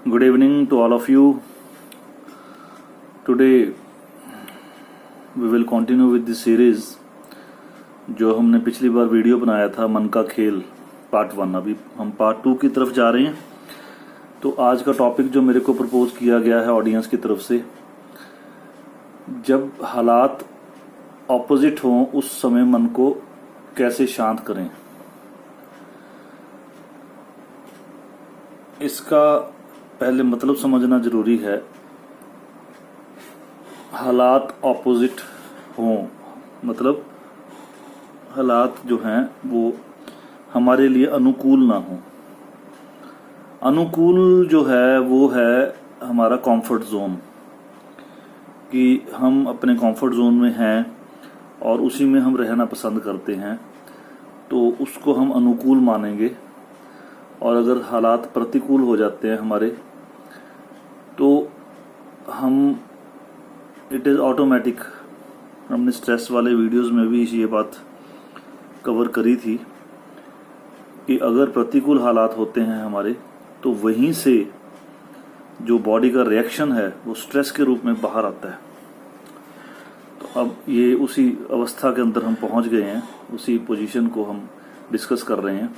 Good evening to all of you. Today we will continue with this series जो हमने पिछली बार video बनाया था मन का खेल पार्ट 1। अभी हम पार्ट 2 की तरफ जा रहे हैं। तो आज का टॉपिक जो मेरे को प्रपोज किया गया है ऑडियंस की तरफ से, जब हालात ऑपोजिट हों उस समय मन को कैसे शांत करें। इसका पहले मतलब समझना जरूरी है। हालात ऑपोजिट हों मतलब हालात जो हैं वो हमारे लिए अनुकूल ना हो। अनुकूल जो है वो है हमारा कंफर्ट जोन, कि हम अपने कंफर्ट जोन में हैं और उसी में हम रहना पसंद करते हैं, तो उसको हम अनुकूल मानेंगे। और अगर हालात प्रतिकूल हो जाते हैं हमारे, तो हम इट इज़ ऑटोमेटिक। हमने स्ट्रेस वाले वीडियोस में भी ये बात कवर करी थी कि अगर प्रतिकूल हालात होते हैं हमारे, तो वहीं से जो बॉडी का रिएक्शन है वो स्ट्रेस के रूप में बाहर आता है। तो अब ये उसी अवस्था के अंदर हम पहुंच गए हैं, उसी पोजीशन को हम डिस्कस कर रहे हैं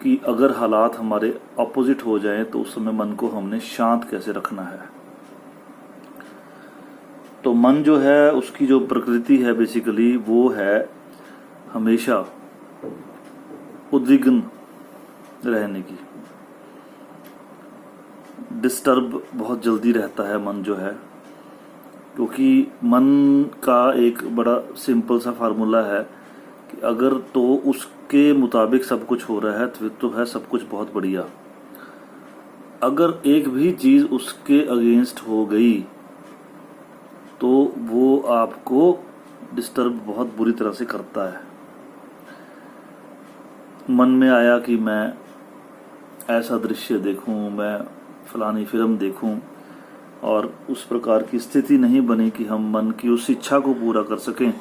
कि अगर हालात हमारे अपोजिट हो जाएं तो उस समय मन को हमने शांत कैसे रखना है। तो मन जो है उसकी जो प्रकृति है बेसिकली वो है हमेशा उद्विग्न रहने की। डिस्टर्ब बहुत जल्दी रहता है मन जो है, क्योंकि मन का एक बड़ा सिंपल सा फार्मूला है कि अगर तो उसके मुताबिक सब कुछ हो रहा है तो है सब कुछ बहुत बढ़िया। अगर एक भी चीज उसके अगेंस्ट हो गई तो वो आपको डिस्टर्ब बहुत बुरी तरह से करता है। मन में आया कि मैं ऐसा दृश्य देखूं, मैं फलानी फिल्म देखूं, और उस प्रकार की स्थिति नहीं बनी कि हम मन की उस इच्छा को पूरा कर सकें,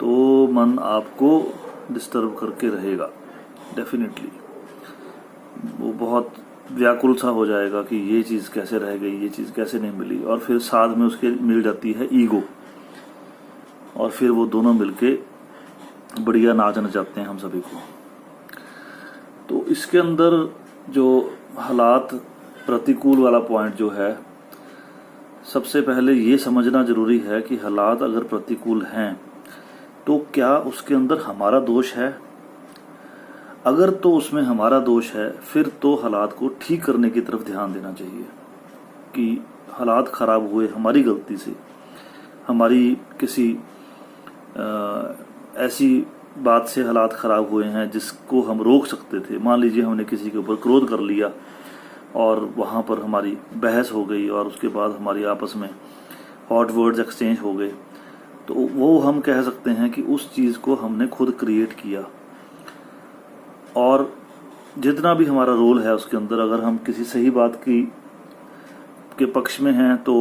तो मन आपको डिस्टर्ब करके रहेगा। डेफिनेटली वो बहुत व्याकुल सा हो जाएगा कि ये चीज़ कैसे रह गई, ये चीज़ कैसे नहीं मिली। और फिर साथ में उसके मिल जाती है ईगो, और फिर वो दोनों मिलके बढ़िया नाच नचाते हैं हम सभी को। तो इसके अंदर जो हालात प्रतिकूल वाला पॉइंट जो है, सबसे पहले ये समझना जरूरी है कि हालात अगर प्रतिकूल हैं तो क्या उसके अंदर हमारा दोष है। अगर तो उसमें हमारा दोष है, फिर तो हालात को ठीक करने की तरफ ध्यान देना चाहिए कि हालात खराब हुए हमारी गलती से, हमारी किसी ऐसी बात से हालात खराब हुए हैं जिसको हम रोक सकते थे। मान लीजिए हमने किसी के ऊपर क्रोध कर लिया और वहाँ पर हमारी बहस हो गई और उसके बाद हमारी आपस में हॉट वर्ड्स एक्सचेंज हो गए, तो वो हम कह सकते हैं कि उस चीज़ को हमने खुद क्रिएट किया। और जितना भी हमारा रोल है उसके अंदर, अगर हम किसी सही बात के पक्ष में हैं तो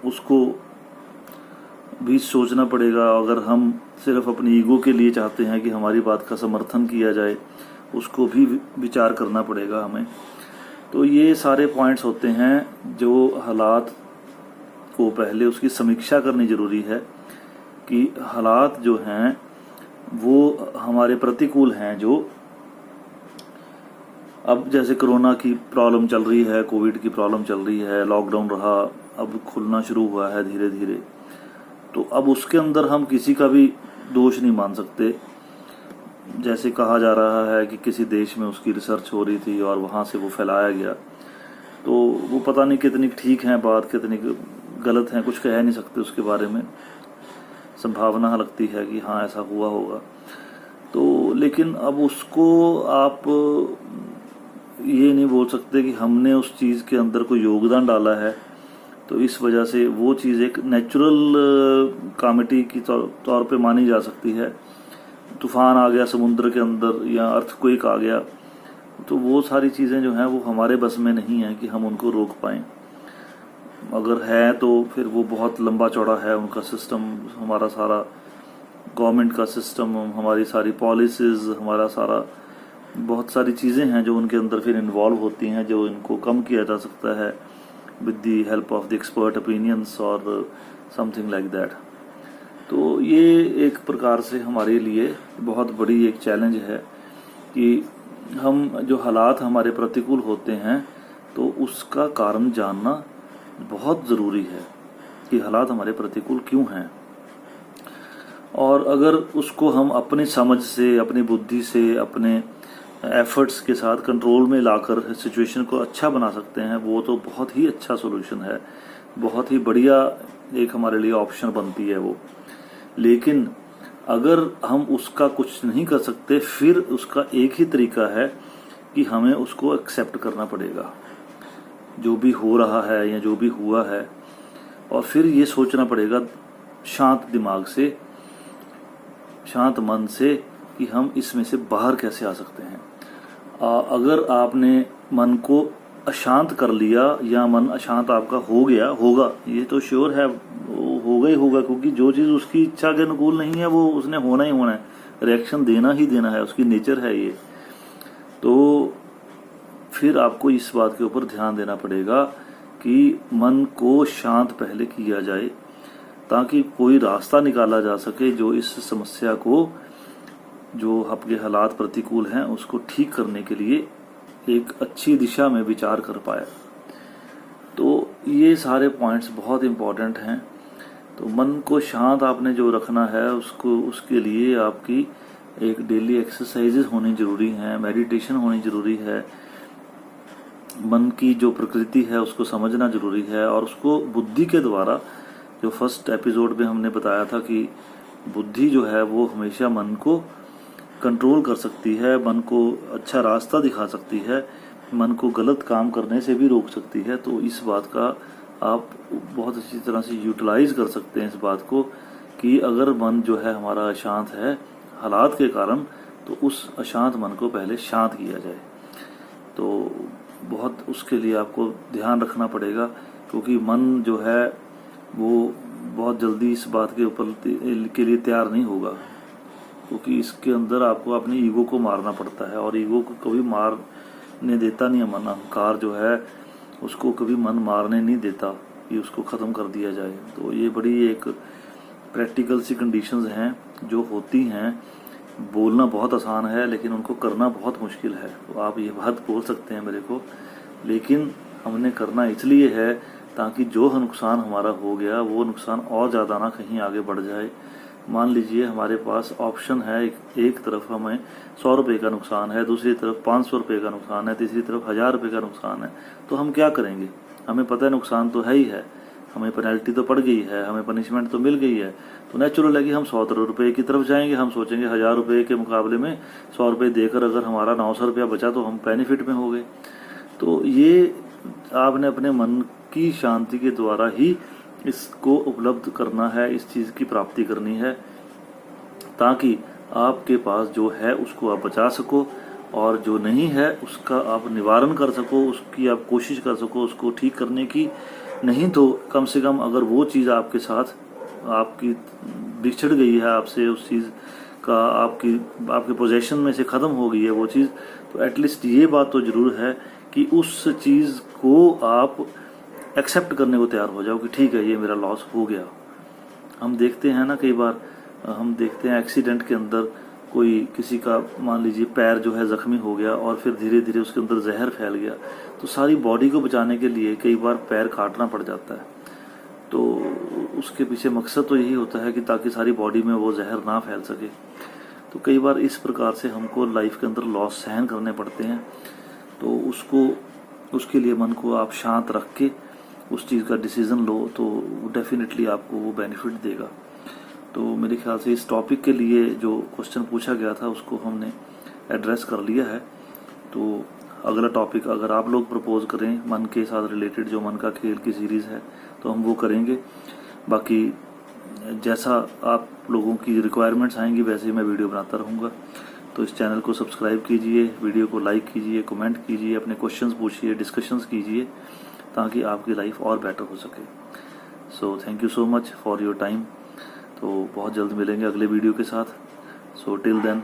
उसको भी सोचना पड़ेगा। अगर हम सिर्फ अपनी ईगो के लिए चाहते हैं कि हमारी बात का समर्थन किया जाए, उसको भी विचार करना पड़ेगा हमें। तो ये सारे पॉइंट्स होते हैं जो हालात को पहले उसकी समीक्षा करनी जरूरी है कि हालात जो हैं वो हमारे प्रतिकूल हैं। जो अब जैसे कोरोना की प्रॉब्लम चल रही है, कोविड की प्रॉब्लम चल रही है, लॉकडाउन रहा, अब खुलना शुरू हुआ है धीरे धीरे, तो अब उसके अंदर हम किसी का भी दोष नहीं मान सकते। जैसे कहा जा रहा है कि किसी देश में उसकी रिसर्च हो रही थी और वहाँ से वो फैलाया गया, तो वो पता नहीं कितनी ठीक है बात, कितनी गलत है, कुछ कह नहीं सकते उसके बारे में। संभावना लगती है कि हाँ ऐसा हुआ होगा। तो लेकिन अब उसको आप ये नहीं बोल सकते कि हमने उस चीज़ के अंदर कोई योगदान डाला है, तो इस वजह से वो चीज़ एक नेचुरल कामिटी की तौर पे मानी जा सकती है। तूफान आ गया समुद्र के अंदर या अर्थक्वेक आ गया, तो वो सारी चीज़ें जो हैं वो हमारे बस में नहीं है कि हम उनको रोक पाएं। अगर है तो फिर वो बहुत लंबा चौड़ा है उनका सिस्टम, हमारा सारा गवर्नमेंट का सिस्टम, हमारी सारी पॉलिसीज, हमारा सारा बहुत सारी चीज़ें हैं जो उनके अंदर फिर इन्वॉल्व होती हैं, जो इनको कम किया जा सकता है with the help of the expert opinions और समथिंग लाइक दैट। तो ये एक प्रकार से हमारे लिए बहुत बड़ी एक चैलेंज है कि हम जो हालात हमारे प्रतिकूल होते हैं तो उसका कारण जानना बहुत ज़रूरी है कि हालात हमारे प्रतिकूल क्यों हैं, और अगर उसको हम अपनी समझ से, अपनी बुद्धि से, अपने एफर्ट्स के साथ कंट्रोल में लाकर सिचुएशन को अच्छा बना सकते हैं, वो तो बहुत ही अच्छा सॉल्यूशन है, बहुत ही बढ़िया एक हमारे लिए ऑप्शन बनती है वो। लेकिन अगर हम उसका कुछ नहीं कर सकते, फिर उसका एक ही तरीका है कि हमें उसको एक्सेप्ट करना पड़ेगा, जो भी हो रहा है या जो भी हुआ है, और फिर ये सोचना पड़ेगा शांत दिमाग से, शांत मन से कि हम इसमें से बाहर कैसे आ सकते हैं। अगर आपने मन को अशांत कर लिया या मन अशांत आपका हो गया होगा, ये तो श्योर है, वो होगा ही होगा, क्योंकि जो चीज़ उसकी इच्छा के अनुकूल नहीं है वो उसने होना ही होना है, रिएक्शन देना ही देना है, उसकी नेचर है ये। तो फिर आपको इस बात के ऊपर ध्यान देना पड़ेगा कि मन को शांत पहले किया जाए, ताकि कोई रास्ता निकाला जा सके जो इस समस्या को, जो आपके हालात प्रतिकूल हैं, उसको ठीक करने के लिए एक अच्छी दिशा में विचार कर पाए। तो ये सारे पॉइंट्स बहुत इम्पोर्टेंट हैं। तो मन को शांत आपने जो रखना है उसको, उसके लिए आपकी एक डेली एक्सरसाइजेज होनी जरूरी हैं, मेडिटेशन होनी जरूरी है, मन की जो प्रकृति है उसको समझना जरूरी है, और उसको बुद्धि के द्वारा, जो फर्स्ट एपिसोड में हमने बताया था कि बुद्धि जो है वो हमेशा मन को कंट्रोल कर सकती है, मन को अच्छा रास्ता दिखा सकती है, मन को गलत काम करने से भी रोक सकती है। तो इस बात का आप बहुत अच्छी तरह से यूटिलाइज कर सकते हैं इस बात को कि अगर मन जो है हमारा अशांत है हालात के कारण, तो उस अशांत मन को पहले शांत किया जाए। तो बहुत उसके लिए आपको ध्यान रखना पड़ेगा, क्योंकि मन जो है वो बहुत जल्दी इस बात के ऊपर के लिए तैयार नहीं होगा, क्योंकि इसके अंदर आपको अपनी ईगो को मारना पड़ता है, और ईगो को कभी मारने देता नहीं है मन। अहंकार जो है उसको कभी मन मारने नहीं देता कि उसको ख़त्म कर दिया जाए। तो ये बड़ी एक प्रैक्टिकल सी कंडीशंस हैं जो होती हैं। बोलना बहुत आसान है लेकिन उनको करना बहुत मुश्किल है। तो आप ये बात बोल सकते हैं मेरे को, लेकिन हमने करना इसलिए है ताकि जो नुकसान हमारा हो गया वो नुकसान और ज़्यादा ना कहीं आगे बढ़ जाए। मान लीजिए हमारे पास ऑप्शन है, एक तरफ हमें 100 रुपये का नुकसान है, दूसरी तरफ 500 रुपये का नुकसान है, तीसरी तरफ 1000 रुपये का नुकसान है। तो हम क्या करेंगे? हमें पता है नुकसान तो है ही है, हमें पेनल्टी तो पड़ गई है, हमें पनिशमेंट तो मिल गई है, तो नेचुरल है कि हम 100 रुपये की तरफ जाएंगे। हम सोचेंगे 1000 रुपये के मुकाबले में 100 रुपये देकर अगर हमारा 900 रुपया बचा तो हम बेनिफिट में हो गए। तो ये आपने अपने मन की शांति के द्वारा ही इसको उपलब्ध करना है, इस चीज़ की प्राप्ति करनी है, ताकि आपके पास जो है उसको आप बचा सको, और जो नहीं है उसका आप निवारण कर सको, उसकी आप कोशिश कर सको उसको ठीक करने की। नहीं तो कम से कम अगर वो चीज़ आपके साथ आपकी बिछड़ गई है आपसे, उस चीज़ का आपके पोजेशन में से ख़त्म हो गई है वो चीज़, तो एटलीस्ट ये बात तो ज़रूर है कि उस चीज़ को आप एक्सेप्ट करने को तैयार हो जाओ कि ठीक है ये मेरा लॉस हो गया। हम देखते हैं ना, कई बार हम देखते हैं एक्सीडेंट के अंदर कोई किसी का मान लीजिए पैर जो है ज़ख्मी हो गया और फिर धीरे धीरे उसके अंदर जहर फैल गया, तो सारी बॉडी को बचाने के लिए कई बार पैर काटना पड़ जाता है। तो उसके पीछे मकसद तो यही होता है कि ताकि सारी बॉडी में वो जहर ना फैल सके। तो कई बार इस प्रकार से हमको लाइफ के अंदर लॉस सहन करने पड़ते हैं। तो उसके लिए मन को आप शांत रख के उस चीज़ का डिसीज़न लो, तो डेफिनेटली आपको वो बेनिफिट देगा। तो मेरे ख्याल से इस टॉपिक के लिए जो क्वेश्चन पूछा गया था उसको हमने एड्रेस कर लिया है। तो अगला टॉपिक अगर आप लोग प्रपोज करें मन के साथ रिलेटेड, जो मन का खेल की सीरीज़ है, तो हम वो करेंगे। बाकी जैसा आप लोगों की रिक्वायरमेंट्स आएंगी वैसे ही मैं वीडियो बनाता रहूँगा। तो इस चैनल को सब्सक्राइब कीजिए, वीडियो को लाइक कीजिए, कमेंट कीजिए, अपने क्वेश्चंस पूछिए, डिस्कशंस कीजिए, ताकि आपकी लाइफ और बेटर हो सके। So thank you so much for your time. तो बहुत जल्द मिलेंगे अगले वीडियो के साथ। So till then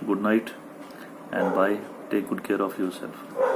good night and bye, take good care of your self.